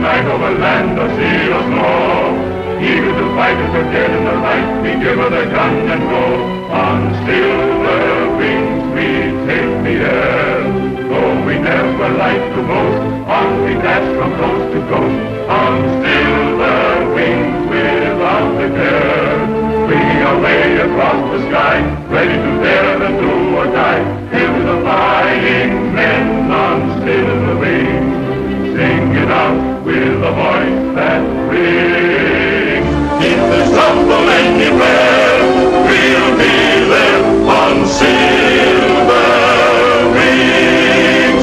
night over land or sea or snow. Eager to fight and forget in the light, we give her the gun and go. On silver wings we take the air, though we never like to boast, on we dash from coast to coast. On silver wings without the care, swinging away across the sky, ready to dare the do or die. Hail to the flying men on silver wings, sing it out with a voice that rings. If there's trouble anywhere, we'll be there on silver wings.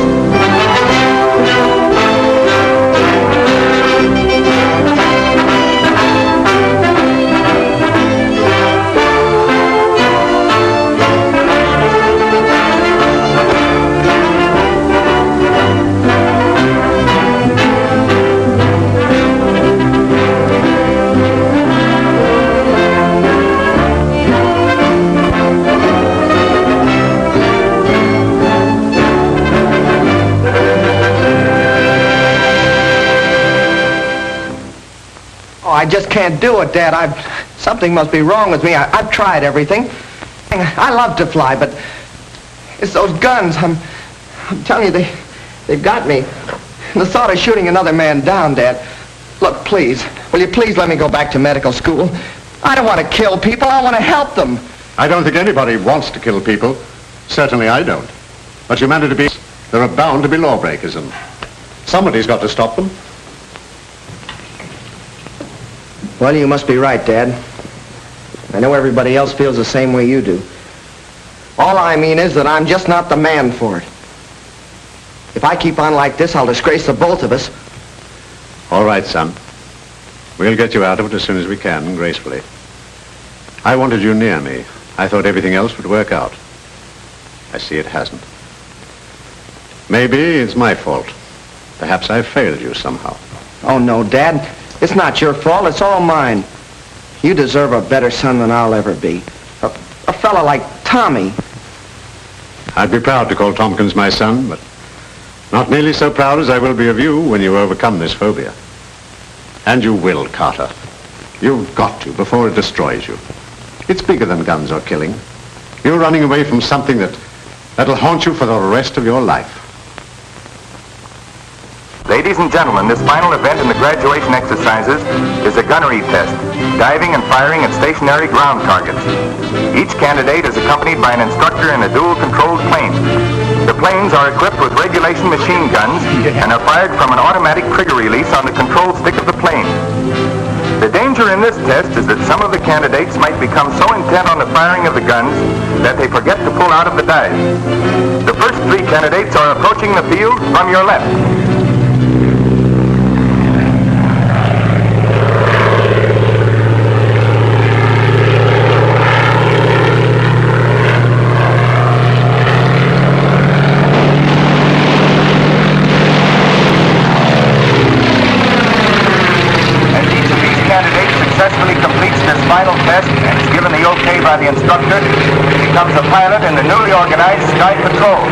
I just can't do it, Dad. Something must be wrong with me. I've tried everything. I love to fly, but it's those guns. I'm telling you, they've got me. The thought of shooting another man down, Dad. Look, please, will you please let me go back to medical school? I don't want to kill people. I want to help them. I don't think anybody wants to kill people. Certainly I don't. But humanity there are bound to be lawbreakers, and somebody's got to stop them. Well, you must be right, Dad. I know everybody else feels the same way you do. All I mean is that I'm just not the man for it. If I keep on like this, I'll disgrace the both of us. All right, son. We'll get you out of it as soon as we can, gracefully. I wanted you near me. I thought everything else would work out. I see it hasn't. Maybe it's my fault. Perhaps I've failed you somehow. Oh, no, Dad. It's not your fault. It's all mine. You deserve a better son than I'll ever be. A fella like Tommy. I'd be proud to call Tompkins my son, but not nearly so proud as I will be of you when you overcome this phobia. And you will, Carter. You've got to before it destroys you. It's bigger than guns or killing. You're running away from something that'll haunt you for the rest of your life. Ladies and gentlemen, this final event in the graduation exercises is a gunnery test, diving and firing at stationary ground targets. Each candidate is accompanied by an instructor in a dual-controlled plane. The planes are equipped with regulation machine guns and are fired from an automatic trigger release on the control stick of the plane. The danger in this test is that some of the candidates might become so intent on the firing of the guns that they forget to pull out of the dive. The first three candidates are approaching the field from your left. By the instructor, becomes a pilot in the newly organized Sky Patrol.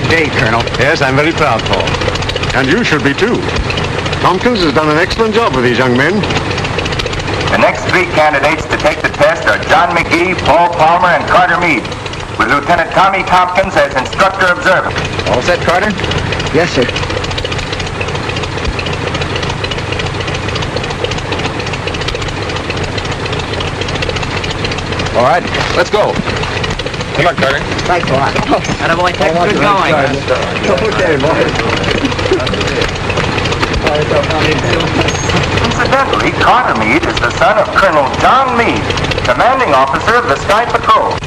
Day, Colonel. Yes, I'm very proud, Paul. And you should be, too. Tompkins has done an excellent job with these young men. The next three candidates to take the test are John McGee, Paul Palmer, and Carter Meade, with Lieutenant Tommy Tompkins as instructor observer. All set, Carter? Yes, sir. All right, let's go. Good luck, Carter. Thanks a lot. And boy, take good going. Okay, boys. Incidentally, Carter Meade is the son of Colonel John Meade, commanding officer of the Sky Patrol.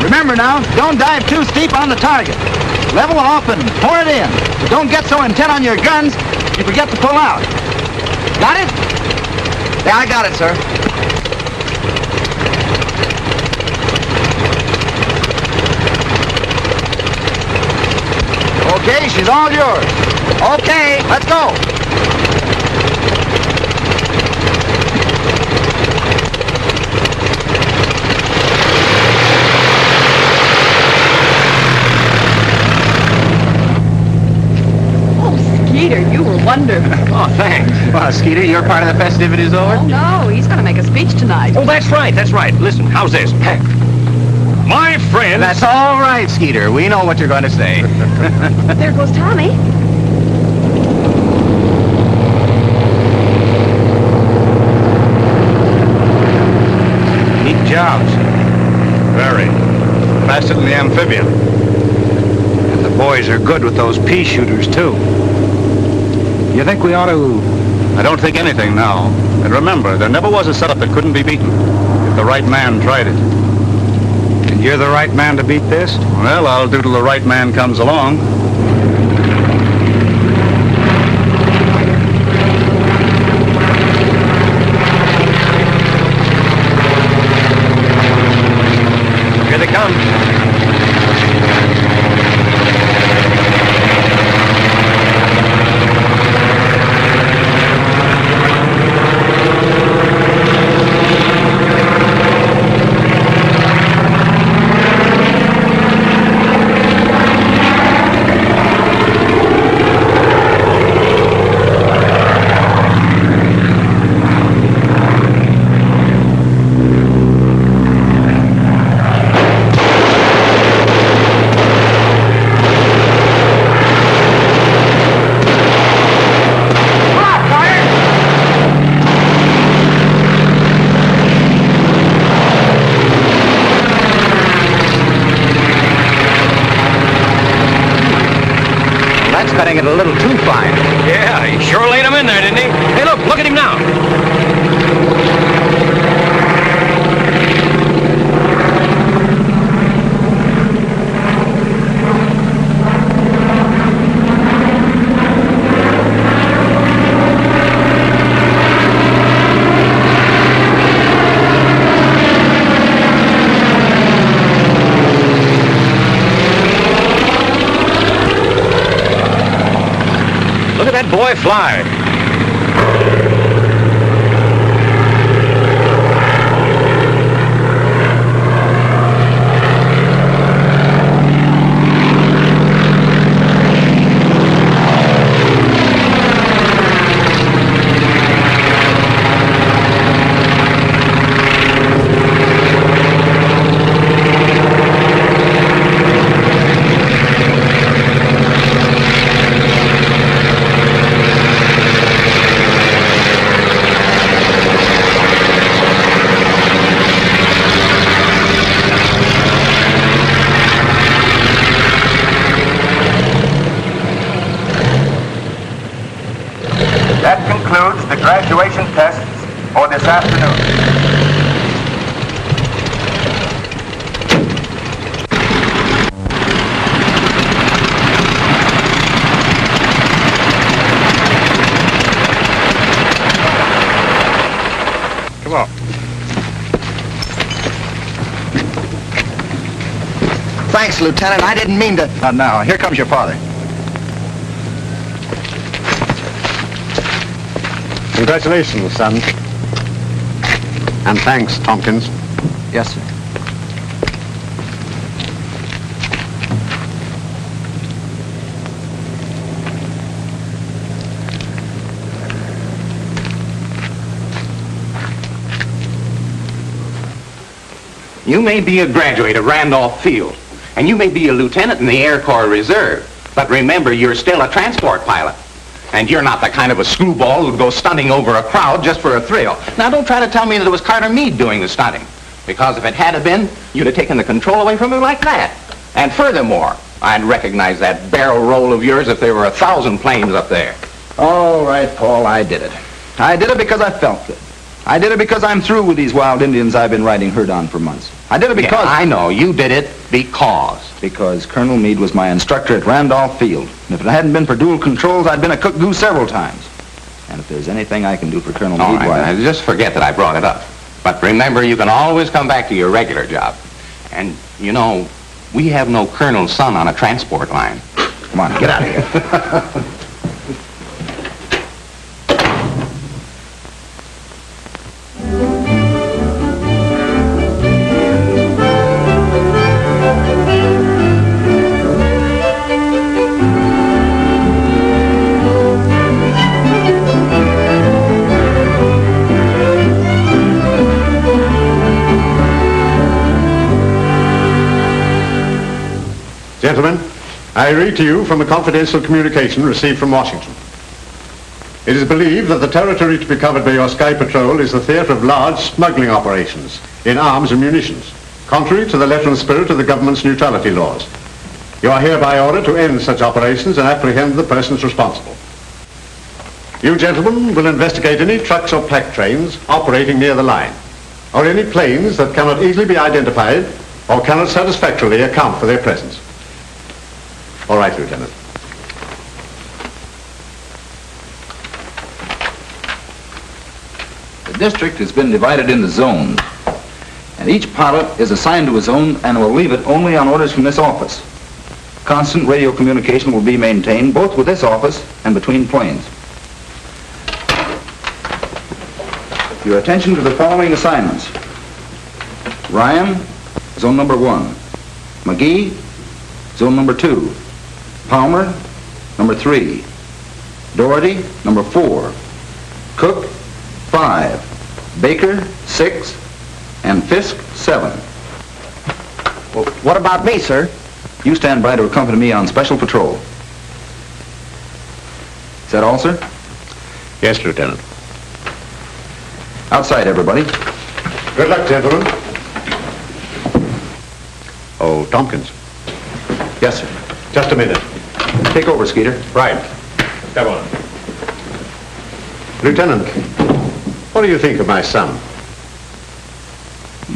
Remember now, don't dive too steep on the target. Level off and pour it in. Don't get so intent on your guns, you forget to pull out. Got it? Yeah, I got it, sir. Okay, she's all yours. Okay, let's go. Skeeter, you were wonderful. Oh, thanks. Well, Skeeter, you're part of the festivities over? Oh, no, he's going to make a speech tonight. Oh, that's right, that's right. Listen, how's this? My friend... That's all right, Skeeter. We know what you're going to say. There goes Tommy. Neat jobs. Very. Faster than the amphibian. And the boys are good with those pea shooters, too. You think we ought to... I don't think anything now. And remember, there never was a setup that couldn't be beaten if the right man tried it. And you're the right man to beat this? Well, I'll do till the right man comes along. Here they come. Cutting it a little too fine. Yeah, he sure laid him in there, didn't he? Hey, look at him now. Look at that boy fly. That concludes the graduation tests for this afternoon. Come on. Thanks, Lieutenant. I didn't mean to... Now, here comes your father. Congratulations, son. And thanks, Tompkins. Yes, sir. You may be a graduate of Randolph Field, and you may be a lieutenant in the Air Corps Reserve, but remember, you're still a transport pilot. And you're not the kind of a screwball who'd go stunting over a crowd just for a thrill. Now, don't try to tell me that it was Carter Meade doing the stunting, because if it had been, you'd have taken the control away from him like that. And furthermore, I'd recognize that barrel roll of yours if there were 1,000 planes up there. All right, Paul, I did it. I did it because I felt good. I did it because I'm through with these wild Indians I've been riding herd on for months. I did it because... Yeah, I know. You did it because... Because Colonel Meade was my instructor at Randolph Field. And if it hadn't been for dual controls, I'd been a cook goose several times. And if there's anything I can do for Colonel Meade, All right, just forget that I brought it up. But remember, you can always come back to your regular job. And, you know, we have no colonel's son on a transport line. Come on, get out of here. Gentlemen, I read to you from a confidential communication received from Washington. It is believed that the territory to be covered by your Sky Patrol is the theater of large smuggling operations in arms and munitions, contrary to the letter and spirit of the government's neutrality laws. You are hereby ordered to end such operations and apprehend the persons responsible. You gentlemen will investigate any trucks or pack trains operating near the line, or any planes that cannot easily be identified or cannot satisfactorily account for their presence. All right, Lieutenant. The district has been divided into zones, and each pilot is assigned to a zone and will leave it only on orders from this office. Constant radio communication will be maintained both with this office and between planes. Your attention to the following assignments. Ryan, zone number 1. McGee, zone number 2. Palmer, number 3. Doherty, number 4. Cook, 5. Baker, 6. And Fisk, 7. Well, what about me, sir? You stand by to accompany me on special patrol. Is that all, sir? Yes, Lieutenant. Outside, everybody. Good luck, gentlemen. Oh, Tompkins. Yes, sir. Just a minute. Take over, Skeeter. Right. Come on. Lieutenant, what do you think of my son?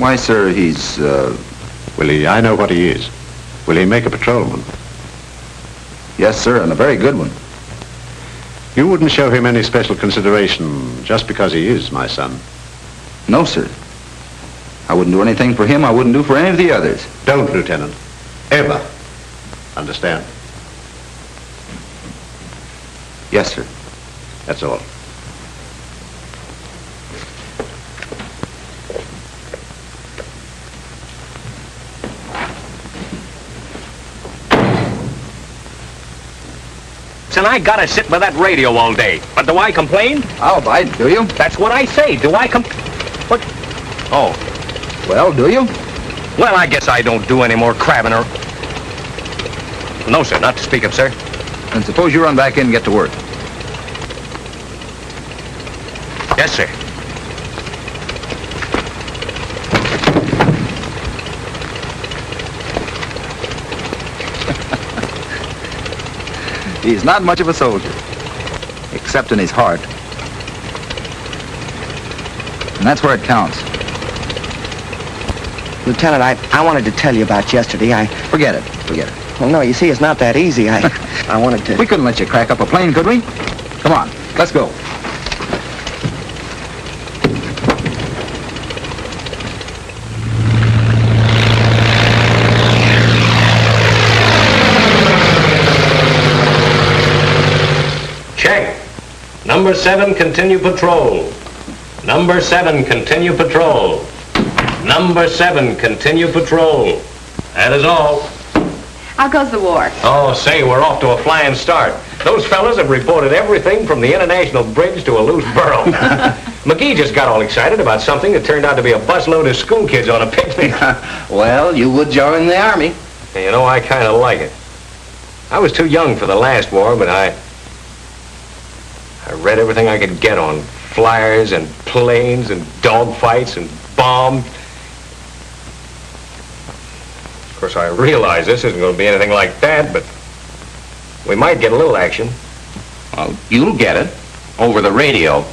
Why, sir, he's, I know what he is. Will he make a patrolman? Yes, sir, and a very good one. You wouldn't show him any special consideration just because he is my son? No, sir. I wouldn't do anything for him I wouldn't do for any of the others. Don't, Lieutenant. Ever. Understand? Yes, sir. That's all. And I gotta sit with that radio all day. But do I complain? I'll bite, do you? That's what I say. Do I What? Oh. Well, do you? Well, I guess I don't do any more crabbing or... No, sir, not to speak of, sir. And suppose you run back in and get to work. Yes, sir. He's not much of a soldier, except in his heart. And that's where it counts. Lieutenant, I wanted to tell you about yesterday. Forget it. Well, no, you see, it's not that easy. I wanted to... We couldn't let you crack up a plane, could we? Come on, let's go. Check. Number 7, continue patrol. Number 7, continue patrol. Number 7, continue patrol. That is all. How goes the war? Oh, say, we're off to a flying start. Those fellas have reported everything from the International Bridge to a loose burro. McGee just got all excited about something that turned out to be a busload of school kids on a picnic. Well, you would join the Army. And you know, I kind of like it. I was too young for the last war, but I read everything I could get on flyers and planes and dogfights and bombs. Of course, I realize this isn't going to be anything like that, but we might get a little action. Well, you'll get it over the radio.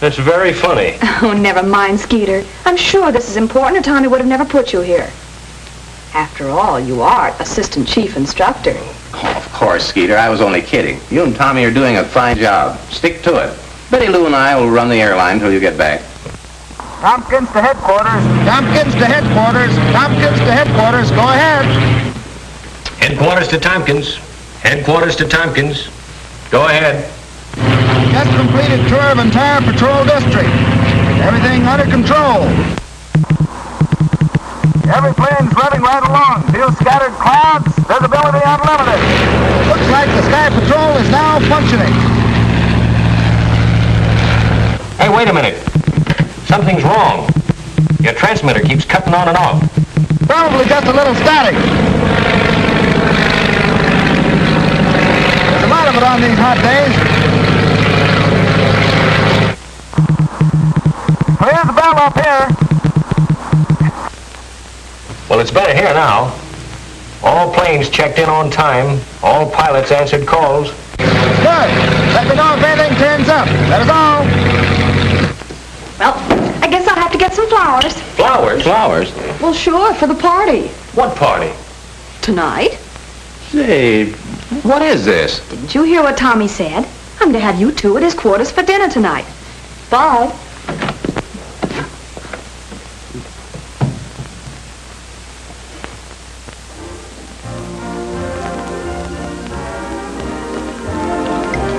It's very funny. Oh, never mind, Skeeter. I'm sure this is important or Tommy would have never put you here. After all, you are assistant chief instructor. Oh, of course, Skeeter. I was only kidding. You and Tommy are doing a fine job. Stick to it. Betty Lou and I will run the airline until you get back. Tompkins to headquarters. Tompkins to headquarters. Tompkins to headquarters. Go ahead. Headquarters to Tompkins. Headquarters to Tompkins. Go ahead. Just completed tour of entire patrol district. Everything under control. Every plane's running right along. Few scattered clouds. Visibility unlimited. Looks like the Sky Patrol is now functioning. Hey, wait a minute. Something's wrong. Your transmitter keeps cutting on and off. Probably just a little static. There's a lot of it on these hot days. Here's the bell up here. Well, it's better here now. All planes checked in on time. All pilots answered calls. Good. Let me know if anything turns up. That is all. Well, I guess I'll have to get some flowers. Flowers? Flowers? Well, sure, for the party. What party? Tonight. Say, what is this? Didn't you hear what Tommy said? I'm to have you two at his quarters for dinner tonight. Bye.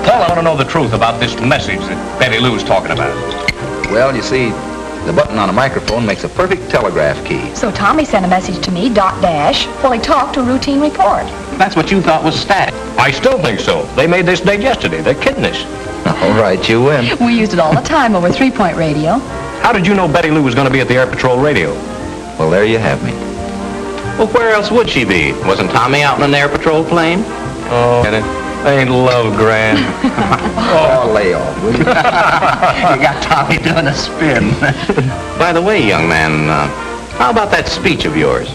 Well, I want to know the truth about this message that Betty Lou's talking about. Well, you see, the button on a microphone makes a perfect telegraph key. So Tommy sent a message to me, dot dash, while he talked a routine report. That's what you thought was static. I still think so. They made this date yesterday. They're kidding us. All right, you win. We used it all the time over 3-point radio. How did you know Betty Lou was going to be at the Air Patrol radio? Well, there you have me. Well, where else would she be? Wasn't Tommy out in an air patrol plane? Oh, and ain't love grand. Oh, lay off, will you? You got Tommy doing a spin. By the way, young man, how about that speech of yours?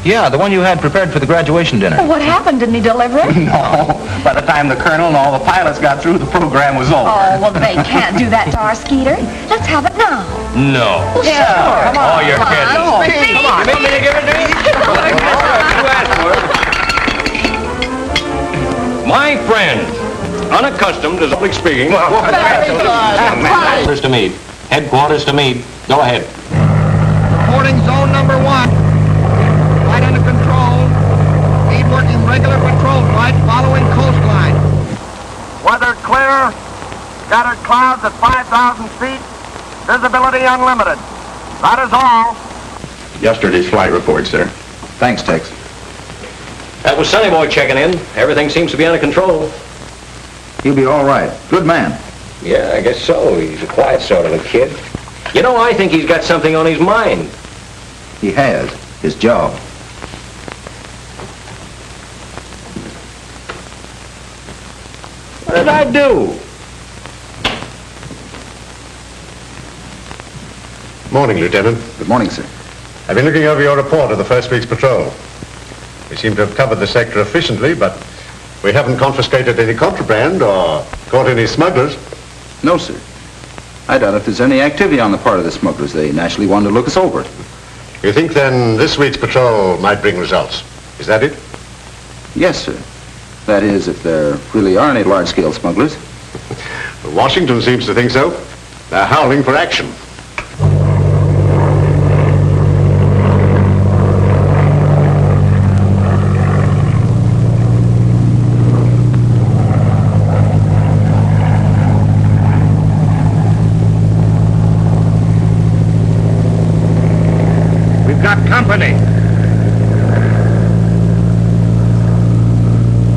Yeah, the one you had prepared for the graduation dinner. What happened? Didn't he deliver it? No. By the time the colonel and all the pilots got through, the program was over. Oh, well, they can't do that to our Skeeter. Let's have it now. No. Well, sure. Come on. Oh, you're kidding. Come on. You want me to give it to you? All right, you asked for it. My friend, unaccustomed to public speaking. Headquarters to Meade. Headquarters to Meade. Go ahead. Reporting zone number 1. Flight under control. Meade working regular patrol flight following coastline. Weather clear. Scattered clouds at 5,000 feet. Visibility unlimited. That is all. Yesterday's flight report, sir. Thanks, Tex. That was Sonny Boy checking in. Everything seems to be under control. He'll be all right. Good man. Yeah, I guess so. He's a quiet sort of a kid. You know, I think he's got something on his mind. He has. His job. What did I do? Morning, Lieutenant. Good morning, sir. I've been looking over your report of the first week's patrol. We seem to have covered the sector efficiently, but we haven't confiscated any contraband or caught any smugglers. No, sir. I doubt if there's any activity on the part of the smugglers. They naturally wanted to look us over. You think then this week's patrol might bring results? Is that it? Yes, sir. That is, if there really are any large-scale smugglers. Washington seems to think so. They're howling for action. We've got company.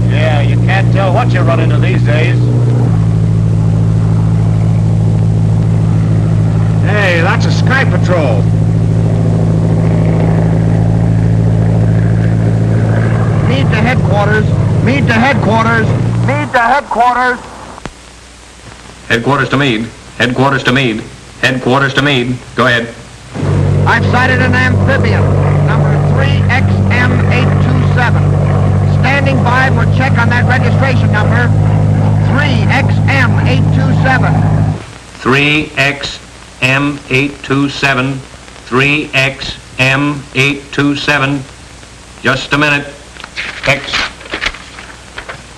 Yeah, you can't tell what you run into these days. Hey, that's a Sky Patrol. Meade to headquarters. Meade to headquarters. Meade to headquarters. Headquarters to Meade. Headquarters to Meade. Headquarters to Meade. Go ahead. I've sighted an amphibian, number 3XM827. Standing by for check on that registration number, 3XM827. 3XM827, 3XM827. Just a minute. X.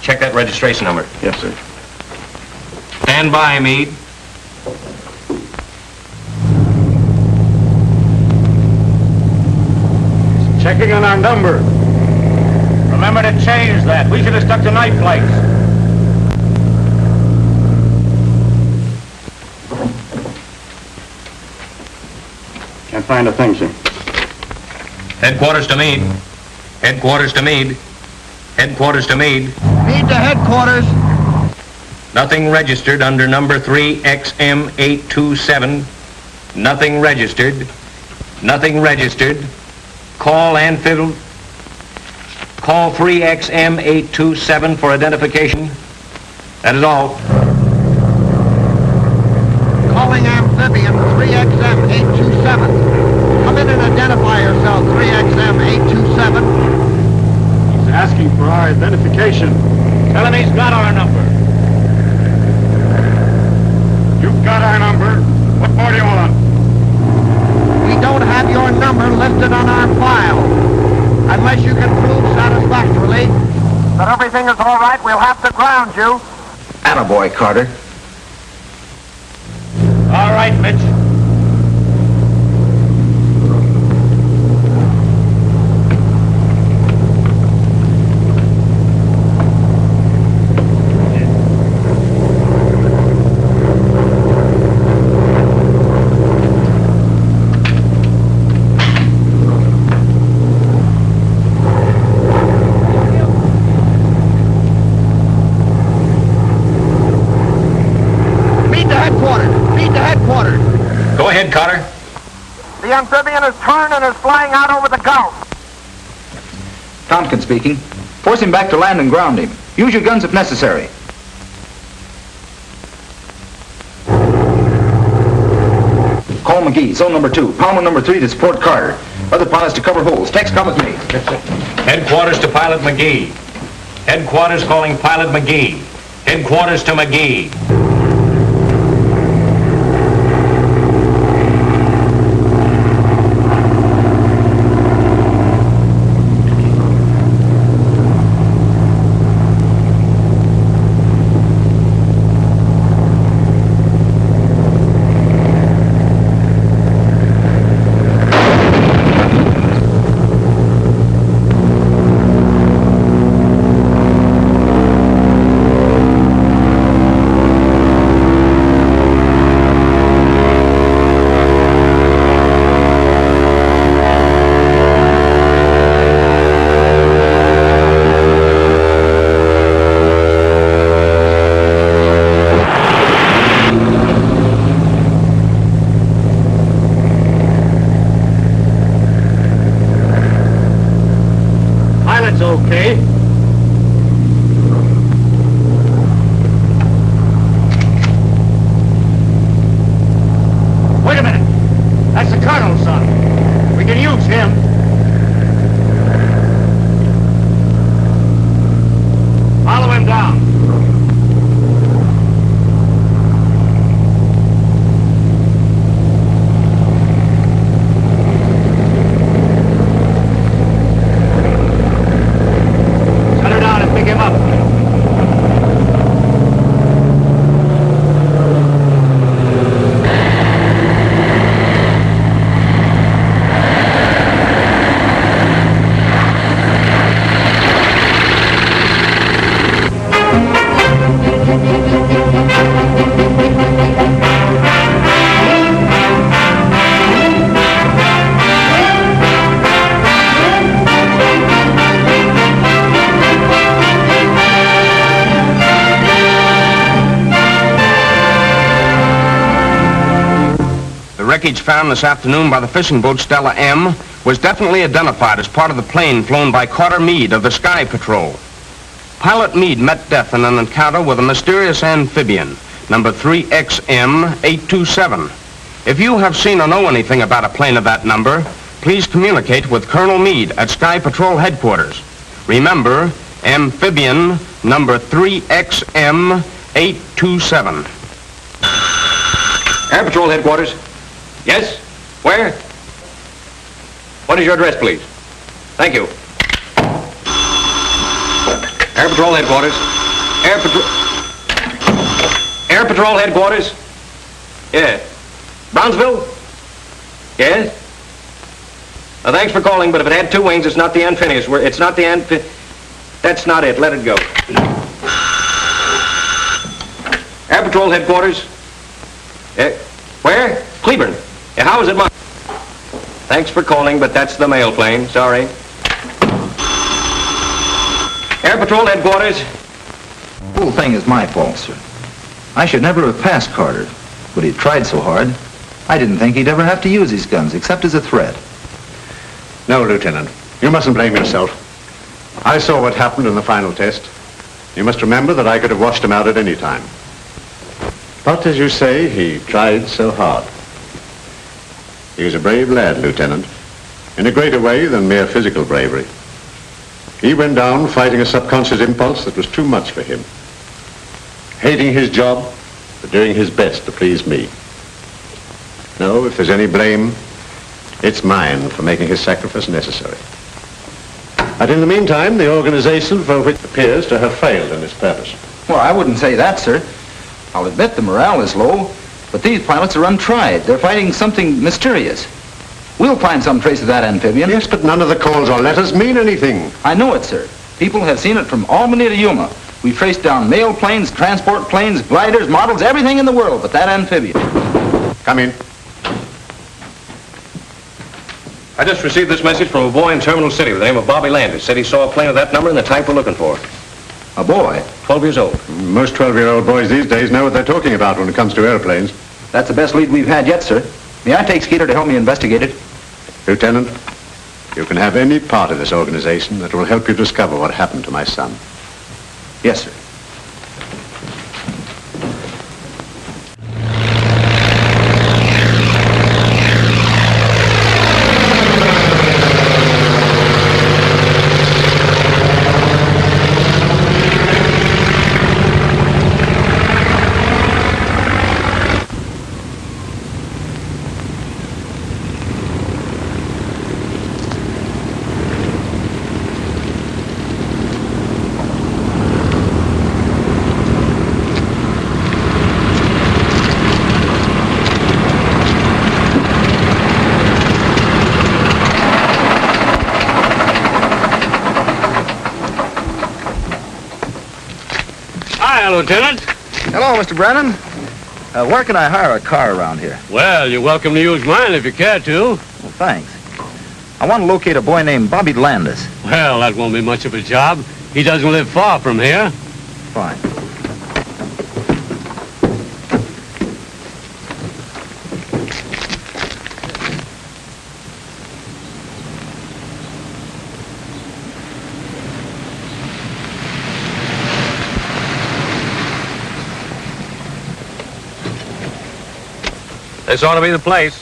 Check that registration number. Yes, sir. Stand by, Meade. Checking on our number. Remember to change that. We should have stuck to night flights. Can't find a thing, sir. Headquarters to Meade. Headquarters to Meade. Headquarters to Meade. Meade to headquarters. Nothing registered under number 3XM827. Nothing registered. Nothing registered. Call Anfield. Call 3XM827 for identification. That is all. Calling amphibian 3XM827. Come in and identify yourself, 3XM827. He's asking for our identification. Tell him he's got our number. You've got our number. What more do you want? We don't have your number listed on our file. Unless you can prove satisfactorily that everything is all right, we'll have to ground you. Attaboy, Carter. All right, Mitch. Go ahead, Carter. The amphibian is turned and is flying out over the Gulf. Tompkins speaking. Force him back to land and ground him. Use your guns if necessary. Call McGee, zone number 2. Palmer number 3 to support Carter. Other pilots to cover holes. Tex, come with me. Headquarters to Pilot McGee. Headquarters calling Pilot McGee. Headquarters to McGee. Okay. Wait a minute. That's the Colonel's son. We can use him. Follow him down. The wreckage found this afternoon by the fishing boat Stella M was definitely identified as part of the plane flown by Carter Meade of the Sky Patrol. Pilot Meade met death in an encounter with a mysterious amphibian, number 3XM827. If you have seen or know anything about a plane of that number, please communicate with Colonel Meade at Sky Patrol Headquarters. Remember, amphibian number 3XM827. Air Patrol Headquarters. Yes? Where? What is your address, please? Thank you. Air Patrol Headquarters. Air Patrol Headquarters. Yeah. Brownsville? Yes? Thanks for calling, but if it had two wings, it's not the Amphibious. It's not the That's not it. Let it go. Air Patrol Headquarters. Where? Cleburne. Yeah, how is it, Mark? Thanks for calling, but that's the mail plane. Sorry. Air Patrol Headquarters. The whole thing is my fault, sir. I should never have passed Carter, but he tried so hard. I didn't think he'd ever have to use his guns, except as a threat. No, Lieutenant. You mustn't blame yourself. I saw what happened in the final test. You must remember that I could have washed him out at any time. But as you say, he tried so hard. He was a brave lad, Lieutenant, in a greater way than mere physical bravery. He went down fighting a subconscious impulse that was too much for him. Hating his job, but doing his best to please me. No, if there's any blame, it's mine for making his sacrifice necessary. But in the meantime, the organization for which appears to have failed in its purpose. Well, I wouldn't say that, sir. I'll admit the morale is low, but these pilots are untried. They're fighting something mysterious. We'll find some trace of that amphibian. Yes, but none of the calls or letters mean anything. I know it, sir. People have seen it from Albany to Yuma. We've traced down mail planes, transport planes, gliders, models, everything in the world but that amphibian. Come in. I just received this message from a boy in Terminal City with the name of Bobby Landis. Said he saw a plane of that number and the type we're looking for. A boy? 12 years old. Most 12-year-old boys these days know what they're talking about when it comes to airplanes. That's the best lead we've had yet, sir. May I take Skeeter to help me investigate it? Lieutenant, you can have any part of this organization that will help you discover what happened to my son. Yes, sir. Lieutenant. Hello, Mr. Brennan. Where can I hire a car around here? Well, you're welcome to use mine if you care to. Well, thanks. I want to locate a boy named Bobby Landis. Well, that won't be much of a job. He doesn't live far from here. Fine. This ought to be the place.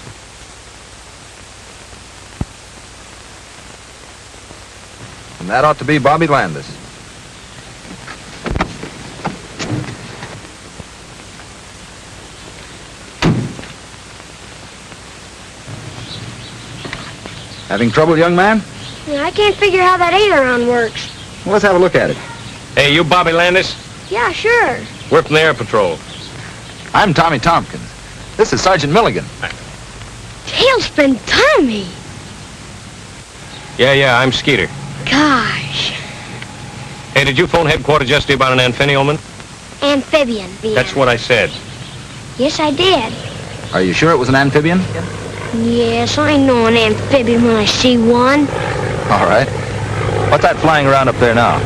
And that ought to be Bobby Landis. Having trouble, young man? Yeah, I can't figure how that aileron works. Well, let's have a look at it. Hey, you Bobby Landis? Yeah, sure. We're from the Air Patrol. I'm Tommy Tompkins. This is Sergeant Milligan. Tailspin Tommy. Yeah, I'm Skeeter. Gosh. Hey, did you phone headquarters yesterday about an amphibian? Amphibian. That's what I said. Yes, I did. Are you sure it was an amphibian? Yes, I know an amphibian when I see one. All right. What's that flying around up there now?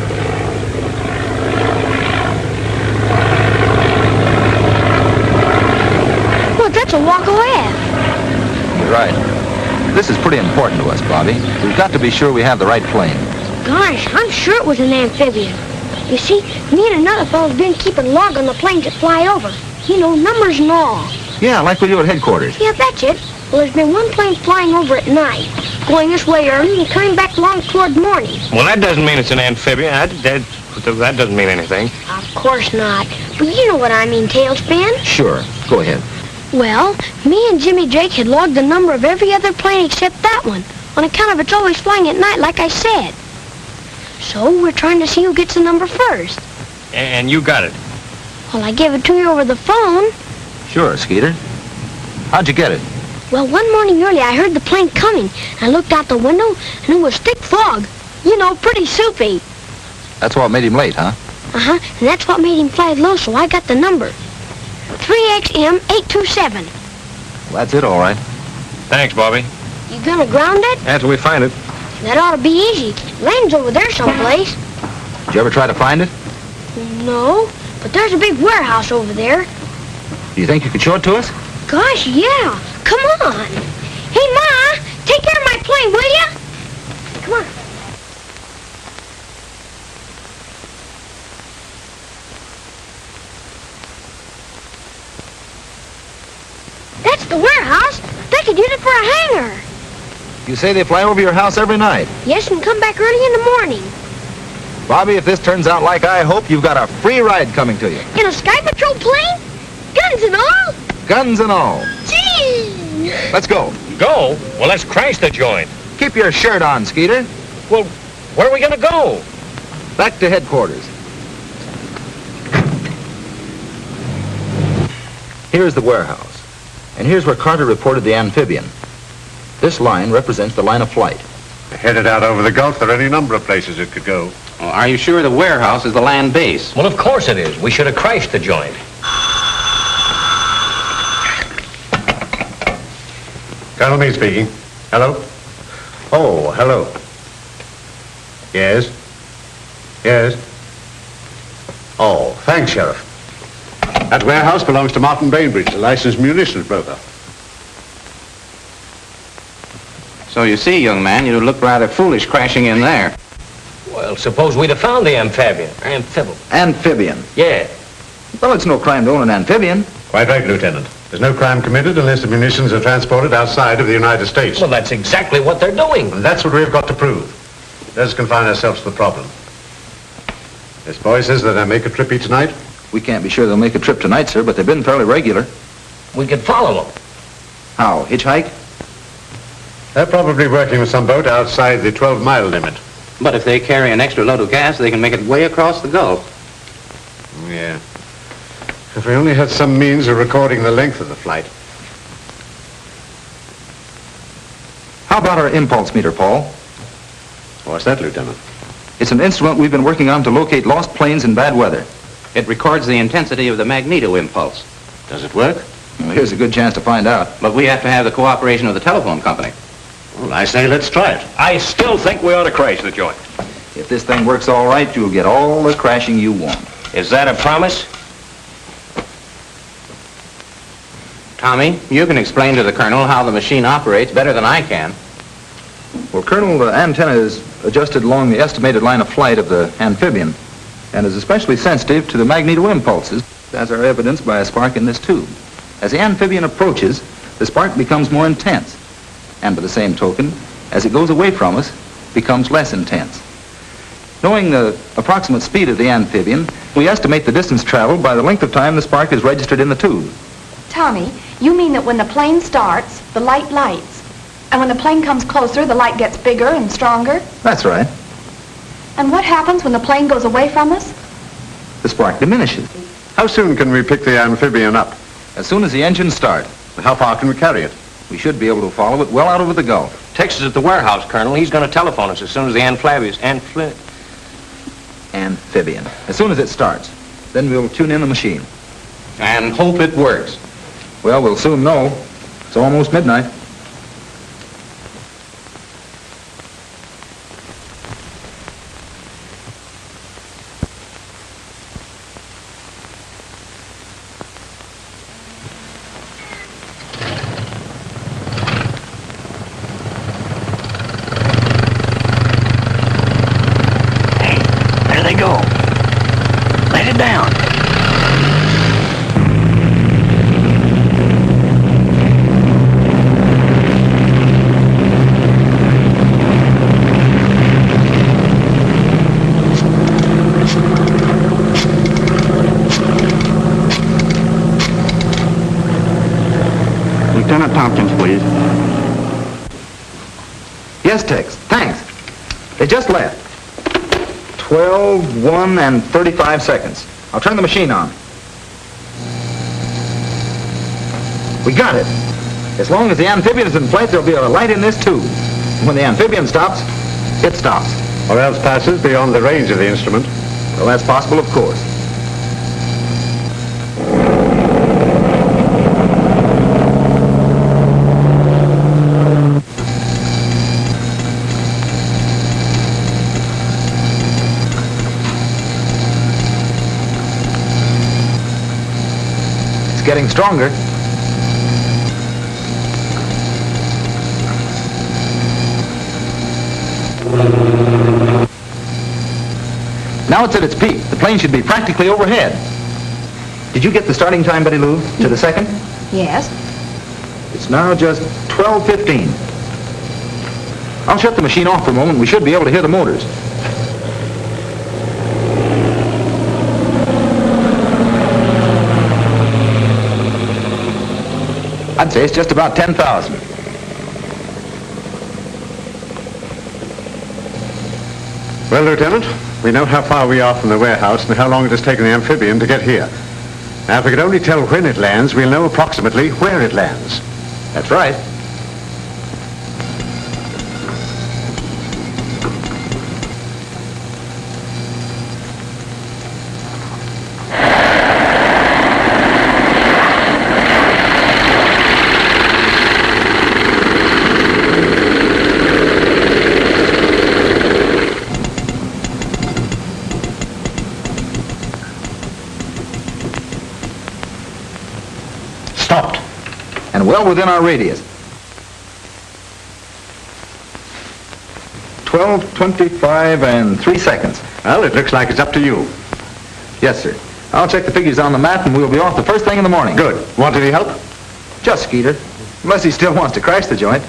Look, that's a walk away. You're right. This is pretty important to us, Bobby. We've got to be sure we have the right plane. Gosh, I'm sure it was an amphibian. You see, me and another fellow's been keeping log on the planes that fly over. You know, numbers and all. Yeah, like we do at headquarters. Yeah, that's it. Well, there's been one plane flying over at night, going this way early and coming back long toward morning. Well, that doesn't mean it's an amphibian. That doesn't mean anything. Of course not. But you know what I mean, Tailspin. Sure. Go ahead. Well, me and Jimmy Drake had logged the number of every other plane except that one, on account of it's always flying at night, like I said. So we're trying to see who gets the number first. And you got it. Well, I gave it to you over the phone. Sure, Skeeter. How'd you get it? Well, one morning early, I heard the plane coming. I looked out the window, and it was thick fog. You know, pretty soupy. That's what made him late, huh? Uh-huh, and that's what made him fly low, so I got the number. 3XM827. Well, that's it, all right. Thanks, Bobby. You gonna ground it? After we find it. That ought to be easy. Land's over there someplace. Did you ever try to find it? No, but there's a big warehouse over there. Do you think you could show it to us? Gosh, yeah. Come on. Hey, Ma, take care of my plane, will ya? Come on. That's the warehouse. They could use it for a hangar. You say they fly over your house every night. Yes, and come back early in the morning. Bobby, if this turns out like I hope, you've got a free ride coming to you. In a Sky Patrol plane? Guns and all? Guns and all. Gee! Let's go. Go? Well, let's crash the joint. Keep your shirt on, Skeeter. Well, where are we going to go? Back to headquarters. Here's the warehouse. And here's where Carter reported the amphibian. This line represents the line of flight. Headed out over the Gulf, there are any number of places it could go. Well, are you sure the warehouse is the land base? Well, of course it is. We should have crashed the joint. Colonel Meade speaking. Hello? Oh, hello. Yes? Yes? Oh, thanks, Sheriff. That warehouse belongs to Martin Bainbridge, a licensed munitions broker. So you see, young man, you look rather foolish crashing in there. Well, suppose we'd have found the amphibian. Amphibian? Yeah. Well, it's no crime to own an amphibian. Quite right, Lieutenant. There's no crime committed unless the munitions are transported outside of the United States. Well, that's exactly what they're doing. And that's what we've got to prove. Let us confine ourselves to the problem. This boy says that I make a trip each night. We can't be sure they'll make a trip tonight, sir, but they've been fairly regular. We could follow them. How, hitchhike? They're probably working with some boat outside the 12-mile limit. But if they carry an extra load of gas, they can make it way across the Gulf. Yeah. If we only had some means of recording the length of the flight. How about our impulse meter, Paul? What's that, Lieutenant? It's an instrument we've been working on to locate lost planes in bad weather. It records the intensity of the magneto impulse. Does it work? Well, here's a good chance to find out. But we have to have the cooperation of the telephone company. Well, I say let's try it. I still think we ought to crash the joint. If this thing works all right, you'll get all the crashing you want. Is that a promise? Tommy, you can explain to the Colonel how the machine operates better than I can. Well, Colonel, the antenna is adjusted along the estimated line of flight of the amphibian and is especially sensitive to the magneto impulses, as are evidenced by a spark in this tube. As the amphibian approaches, the spark becomes more intense, and by the same token, as it goes away from us, becomes less intense. Knowing the approximate speed of the amphibian, we estimate the distance traveled by the length of time the spark is registered in the tube. Tommy, you mean that when the plane starts, the light lights, and when the plane comes closer, the light gets bigger and stronger? That's right. And what happens when the plane goes away from us? The spark diminishes. How soon can we pick the amphibian up? As soon as the engines start. How far can we carry it? We should be able to follow it well out over the Gulf. Tex is at the warehouse, Colonel. He's going to telephone us as soon as the Amphibian. As soon as it starts. Then we'll tune in the machine. And hope it works. Well, we'll soon know. It's almost midnight. There they go. Let it down. Lieutenant Tompkins, please. Yes, Tex. Thanks. They just left. 12, 1, and 35 seconds. I'll turn the machine on. We got it. As long as the amphibian is in flight, there'll be a light in this tube. When the amphibian stops, it stops. Or else passes beyond the range of the instrument. Well, that's possible, of course. It's getting stronger. Now it's at its peak. The plane should be practically overhead. Did you get the starting time, Betty Lou, to the second? Yes. It's now just 12:15. I'll shut the machine off for a moment. We should be able to hear the motors. I'd say it's just about 10,000. Well, Lieutenant, we know how far we are from the warehouse and how long it has taken the amphibian to get here. Now, if we could only tell when it lands, we'll know approximately where it lands. That's right. Well within our radius. 12:25 and 3 seconds. Well, it looks like it's up to you. Yes, sir. I'll check the figures on the map and we'll be off the first thing in the morning. Good. Want any help? Just Skeeter. Unless he still wants to crash the joint.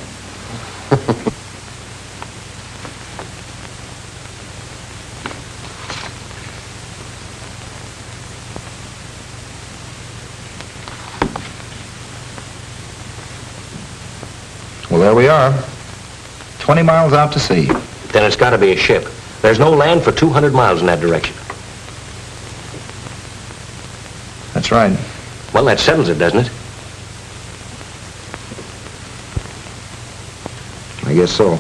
Well, there we are. 20 miles out to sea. Then it's got to be a ship. There's no land for 200 miles in that direction. That's right. Well, that settles it, doesn't it? I guess so.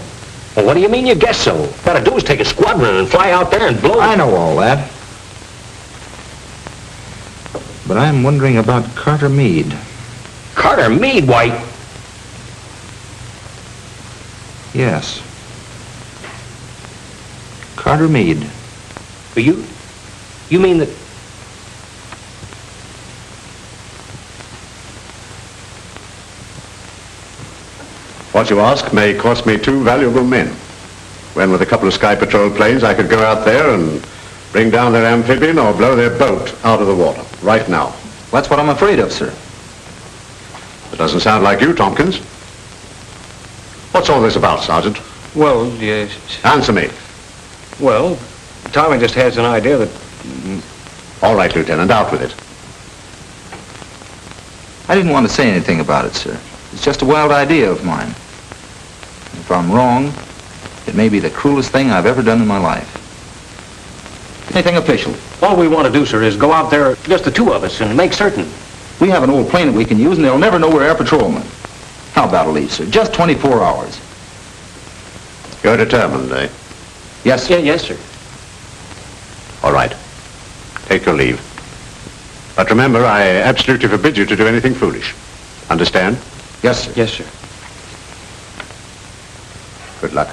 Well, what do you mean you guess so? What to do is take a squadron and fly out there and blow I know all that. But I'm wondering about Carter Meade. Carter Meade, why... Yes. Carter Meade. You mean that... What you ask may cost me 2 valuable men. When with a couple of Sky Patrol planes I could go out there and bring down their amphibian or blow their boat out of the water, right now. That's what I'm afraid of, sir. It doesn't sound like you, Tompkins. What's all this about, Sergeant? Well, yes... Answer me. Well, Tommy just has an idea that... All right, Lieutenant, out with it. I didn't want to say anything about it, sir. It's just a wild idea of mine. If I'm wrong, it may be the cruelest thing I've ever done in my life. Anything official. All we want to do, sir, is go out there, just the two of us, and make certain. We have an old plane that we can use, and they'll never know we're air patrolmen. How about a leave, sir? Just 24 hours. You're determined, eh? Yes, sir. Yeah, yes, sir. All right. Take your leave. But remember, I absolutely forbid you to do anything foolish. Understand? Yes, sir. Yes, sir. Good luck.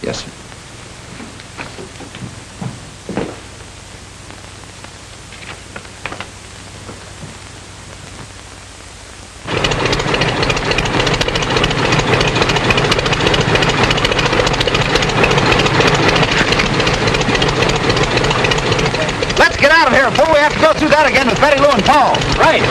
Yes, sir. Let's get out of here before we have to go through that again with Betty Lou and Paul. Right.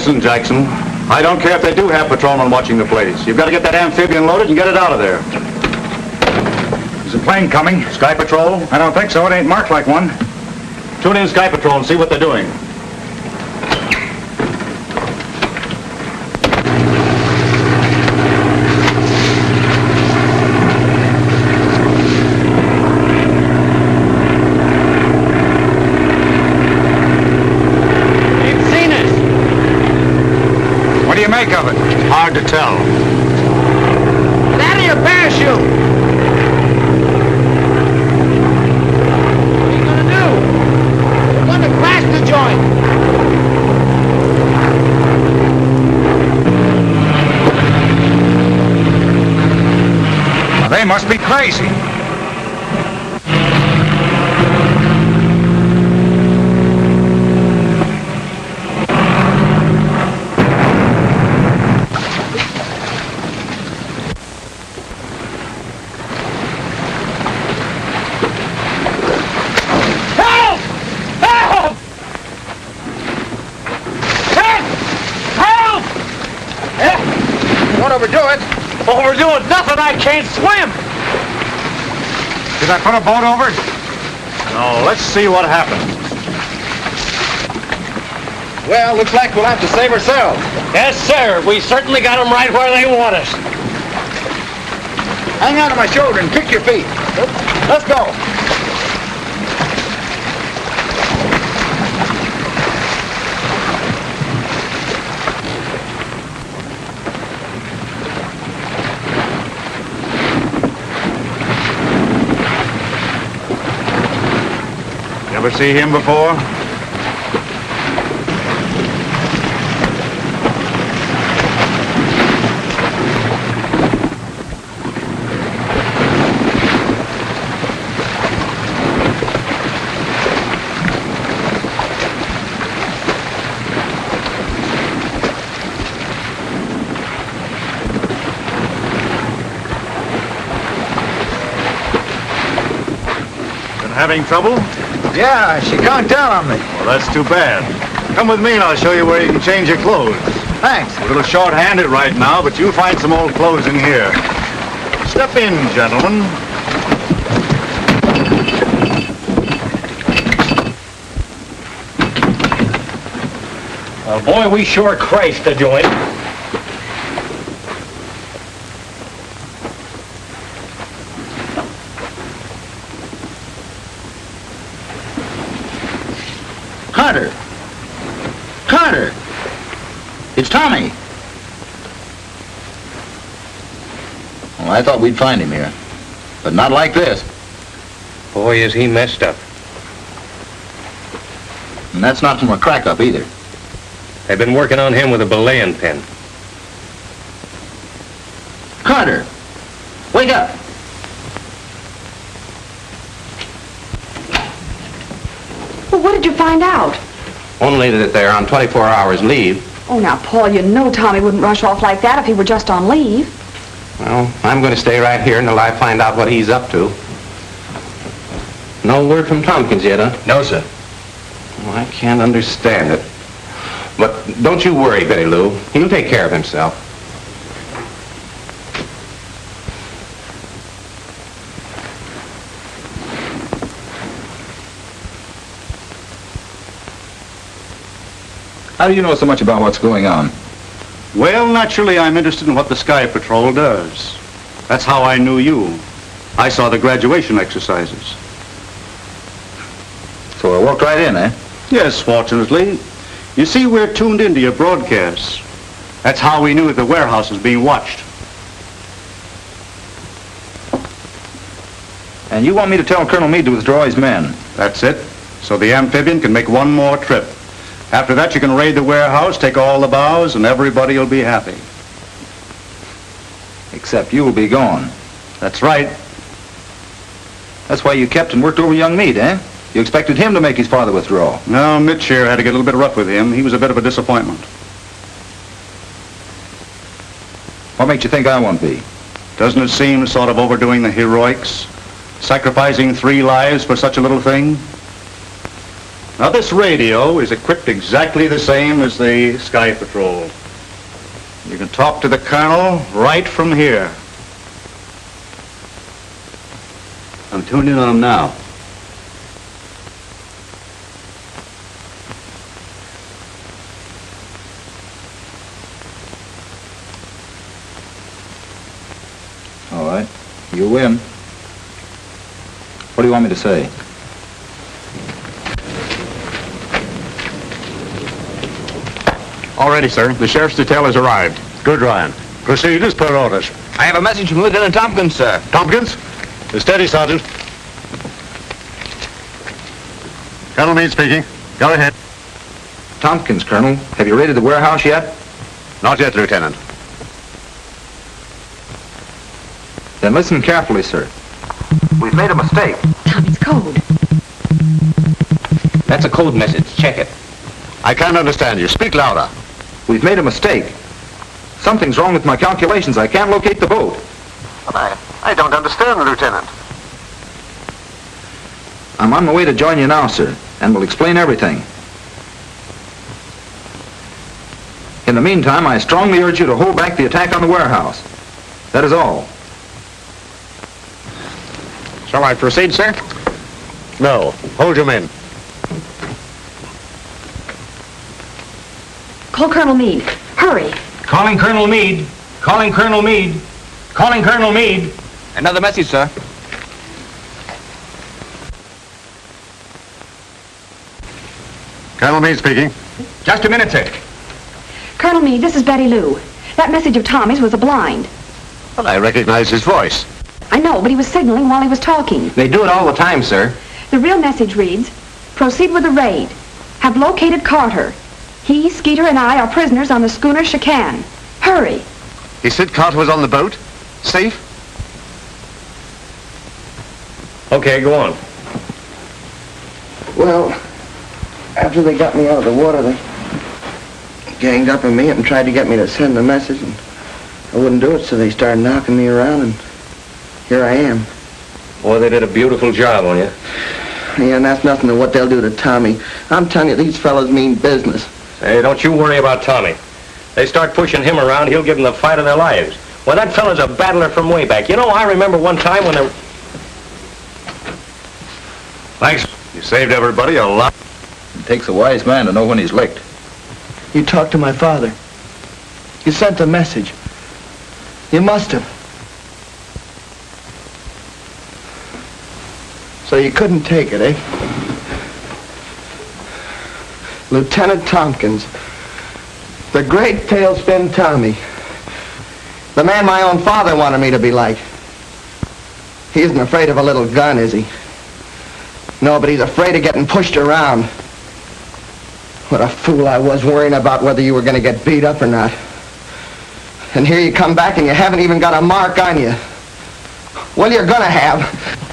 Listen, Jackson, I don't care if they do have patrolmen watching the place. You've got to get that amphibian loaded and get it out of there. There's a plane coming. Sky Patrol? I don't think so. It ain't marked like one. Tune in Sky Patrol and see what they're doing. Make of it? Hard to tell. Get out of your parachute! What are you gonna do? We're gonna crash the joint! Well, they must be crazy. Overdoing nothing, I can't swim! Did I put a boat over? No, let's see what happened. Well, looks like we'll have to save ourselves. Yes, sir. We certainly got them right where they want us. Hang on to my shoulder and kick your feet. Let's go. Ever see him before? Been having trouble? Yeah, she conked down on me. Well, that's too bad. Come with me and I'll show you where you can change your clothes. Thanks. A little short-handed right now, but you'll find some old clothes in here. Step in, gentlemen. Well, boy, we sure crashed the joint. Carter! Carter! It's Tommy! Well, I thought we'd find him here. But not like this. Boy, is he messed up. And that's not from a crack-up either. They've been working on him with a belaying pin. Carter! Wake up! Well, what did you find out? Only that they're on 24 hours leave. Oh, now, Paul, you know Tommy wouldn't rush off like that if he were just on leave. Well, I'm going to stay right here until I find out what he's up to. No word from Tompkins yet, huh? No, sir. Well, I can't understand it. But don't you worry, Betty Lou. He'll take care of himself. How do you know so much about what's going on? Well, naturally, I'm interested in what the Sky Patrol does. That's how I knew you. I saw the graduation exercises. So I walked right in, eh? Yes, fortunately. You see, we're tuned into your broadcasts. That's how we knew that the warehouse was being watched. And you want me to tell Colonel Meade to withdraw his men? That's it. So the amphibian can make one more trip. After that, you can raid the warehouse, take all the bows, and everybody will be happy. Except you'll be gone. That's right. That's why you kept and worked over young Meade, eh? You expected him to make his father withdraw. No, Mitch here had to get a little bit rough with him. He was a bit of a disappointment. What makes you think I won't be? Doesn't it seem sort of overdoing the heroics? Sacrificing 3 lives for such a little thing? Now, this radio is equipped exactly the same as the Sky Patrol. You can talk to the Colonel right from here. I'm tuned in on him now. All right. You win. What do you want me to say? All ready, sir. The sheriff's detail has arrived. Good, Ryan. Proceed as per orders. I have a message from Lieutenant Tompkins, sir. Tompkins? Steady, Sergeant. Colonel Meade speaking. Go ahead. Tompkins, Colonel. Have you raided the warehouse yet? Not yet, Lieutenant. Then listen carefully, sir. We've made a mistake. Tommy's code. That's a code message. Check it. I can't understand you. Speak louder. We've made a mistake. Something's wrong with my calculations. I can't locate the boat. I don't understand, Lieutenant. I'm on my way to join you now, sir, and will explain everything. In the meantime, I strongly urge you to hold back the attack on the warehouse. That is all. Shall I proceed, sir? No. Hold your men. Call Colonel Meade. Hurry. Calling Colonel Meade. Calling Colonel Meade. Calling Colonel Meade. Another message, sir. Colonel Meade speaking. Just a minute, sir. Colonel Meade, this is Betty Lou. That message of Tommy's was a blind. Well, I recognize his voice. I know, but he was signaling while he was talking. They do it all the time, sir. The real message reads, proceed with the raid. Have located Carter. He, Skeeter, and I are prisoners on the schooner Chican. Hurry. He said Carter was on the boat? Safe? Okay, go on. Well, after they got me out of the water, they ganged up on me and tried to get me to send the message, and I wouldn't do it, so they started knocking me around, and here I am. Boy, they did a beautiful job on you. Yeah, and that's nothing to what they'll do to Tommy. I'm telling you, these fellas mean business. Hey, don't you worry about Tommy. They start pushing him around, he'll give them the fight of their lives. Well, that fella's a battler from way back. You know, I remember one time when there... Thanks. You saved everybody a lot. It takes a wise man to know when he's licked. You talked to my father. You sent a message. You must have. So you couldn't take it, eh? Lieutenant Tompkins. The great Tailspin Tommy. The man my own father wanted me to be like. He isn't afraid of a little gun, is he? No, but he's afraid of getting pushed around. What a fool I was worrying about whether you were going to get beat up or not. And here you come back and you haven't even got a mark on you. Well, you're going to have.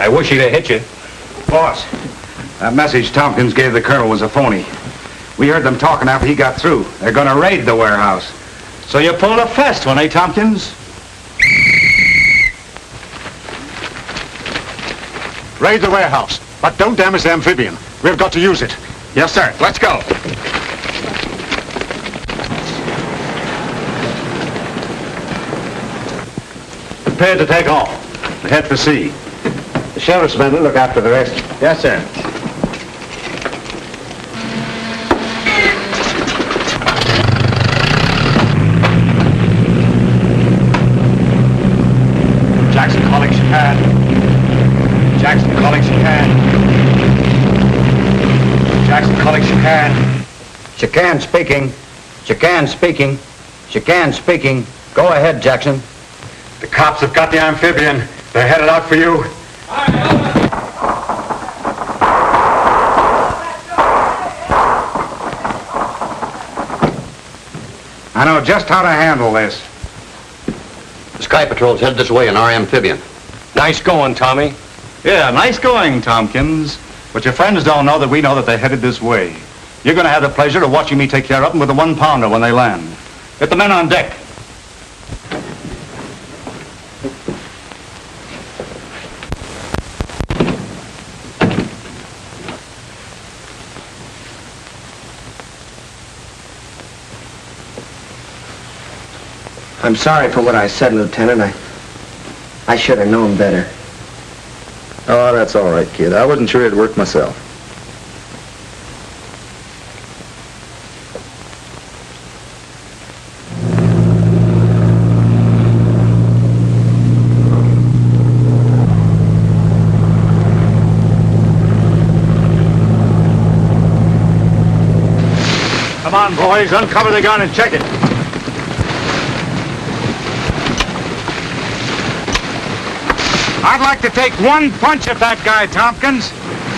I wish he'd have hit you. Boss, that message Tompkins gave the colonel was a phony. We heard them talking after he got through. They're going to raid the warehouse. So you pulled a fast one, eh, Tompkins? Raid the warehouse, but don't damage the amphibian. We've got to use it. Yes, sir. Let's go. Prepare to take off. We head for sea. The sheriff's men will look after the rest. Yes, sir. Jackson calling Chican. Jackson calling Chican. Jackson calling Chican. Chican speaking. Chican speaking. Chican speaking. Go ahead, Jackson. The cops have got the amphibian. They're headed out for you. I know just how to handle this. The Sky Patrol's headed this way in our amphibian. Nice going, Tommy. Yeah, nice going, Tompkins. But your friends don't know that we know that they're headed this way. You're going to have the pleasure of watching me take care of them with a 1-pounder when they land. Get the men on deck. I'm sorry for what I said, Lieutenant. I should have known better. Oh, that's all right, kid. I wasn't sure it'd work myself. Come on, boys. Uncover the gun and check it. I'd like to take one punch at that guy, Tompkins.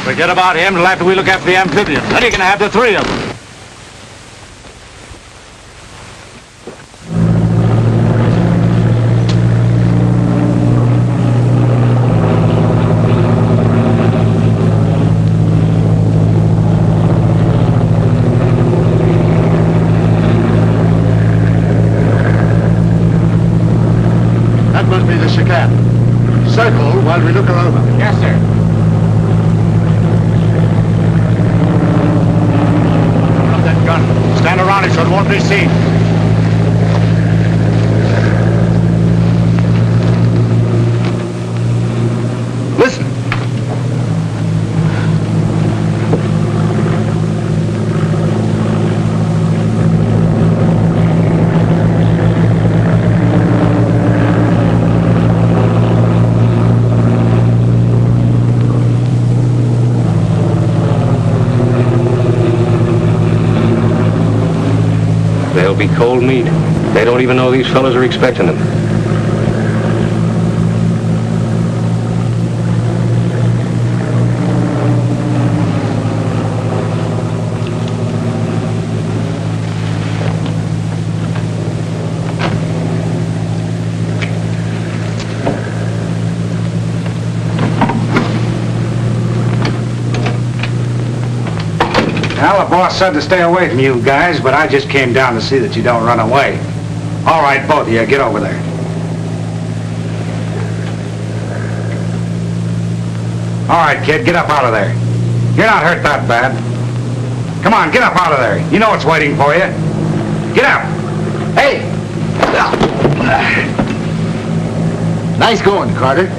Forget about him till after we look after the amphibian. Then you're going to have the three of them. That must be the chicane. Circle while we look her over. Yes, sir. Drop that gun. Stand around it so it won't be seen. Listen. They'll be cold meat. They don't even know these fellas are expecting them. Well, the boss said to stay away from you guys, but I just came down to see that you don't run away. All right, both of you, get over there. All right, kid, get up out of there. You're not hurt that bad. Come on, get up out of there. You know what's waiting for you. Get up. Hey! Nice going, Carter.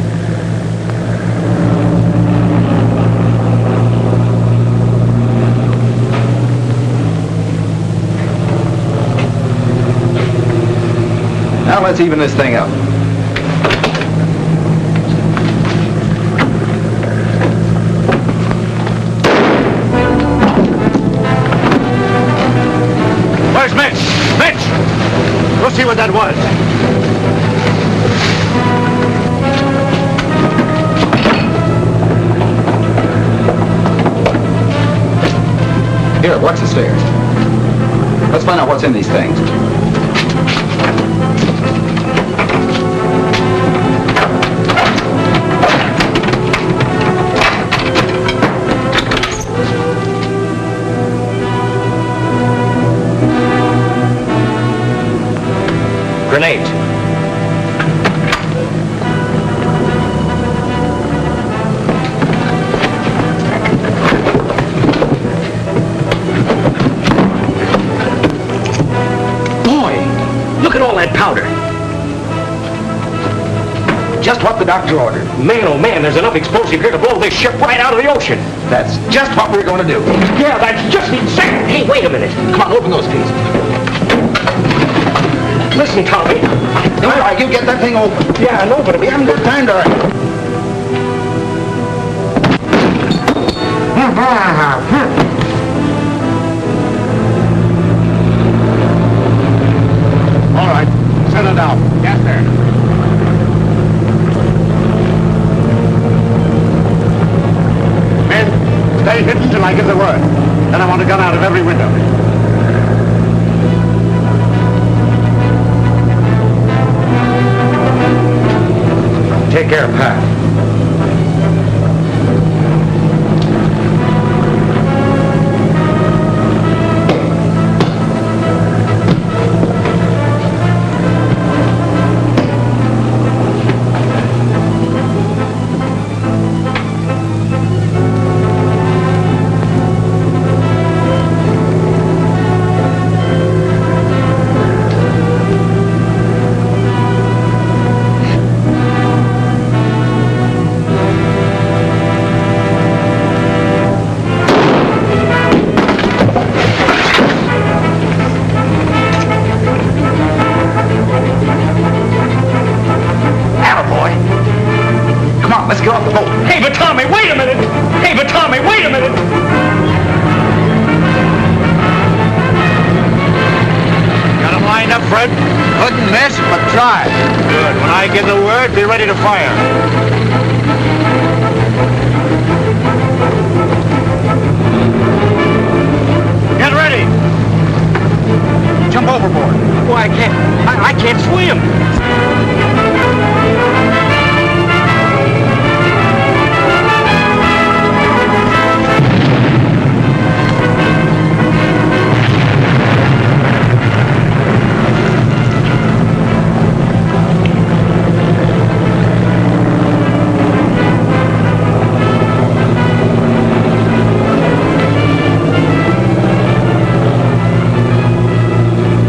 Now let's even this thing up. Where's Mitch? Mitch! Go see what that was. Here, watch the stairs. Let's find out what's in these things. Grenades. Boy, look at all that powder. Just what the doctor ordered. Man, oh man, there's enough explosive here to blow this ship right out of the ocean. That's just what we're going to do. Yeah, that's just insane. Hey, wait a minute. Come on, open those keys. Listen, Tommy. All right, you get that thing open. Yeah, I know, but We haven't got time to hurry. All right, settle down. Yes, sir. Men, stay hidden till I give the word. Then I want a gun out of every window. Take care, Pat. lined up, Fred? Couldn't miss, but try. Good. When I give the word, be ready to fire. Get ready. Jump overboard. Oh, I can't swim.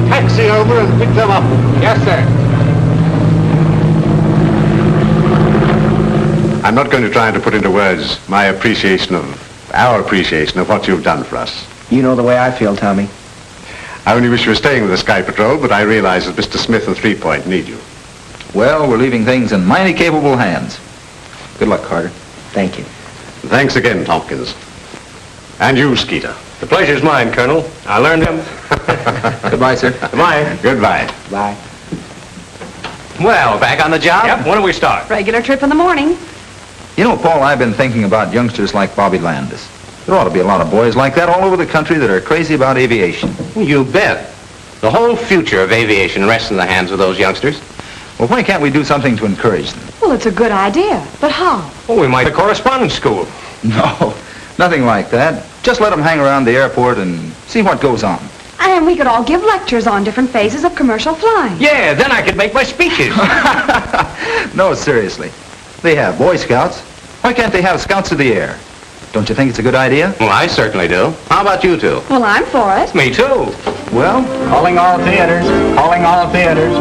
Taxi over and pick them up. Yes, sir. I'm not going to try to put into words our appreciation of what you've done for us. You know the way I feel, Tommy. I only wish you were staying with the Sky Patrol, but I realize that Mr. Smith and 3 Point need you. Well, we're leaving things in mighty capable hands. Good luck, Carter. Thank you. Thanks again, Tompkins. And you, Skeeter. The pleasure's mine, Colonel. I learned him. Goodbye, sir. Goodbye. Goodbye. Bye. Well, back on the job? Yep, when do we start? Regular trip in the morning. You know, Paul, I've been thinking about youngsters like Bobby Landis. There ought to be a lot of boys like that all over the country that are crazy about aviation. You bet. The whole future of aviation rests in the hands of those youngsters. Well, why can't we do something to encourage them? Well, it's a good idea. But how? Oh, we might have a correspondence school. No, nothing like that. Just let them hang around the airport and see what goes on. And we could all give lectures on different phases of commercial flying. Yeah, then I could make my speeches. No, seriously. They have Boy Scouts. Why can't they have Scouts of the Air? Don't you think it's a good idea? Well, I certainly do. How about you two? Well, I'm for it. Me too. Well, Calling all theaters. Calling all theaters.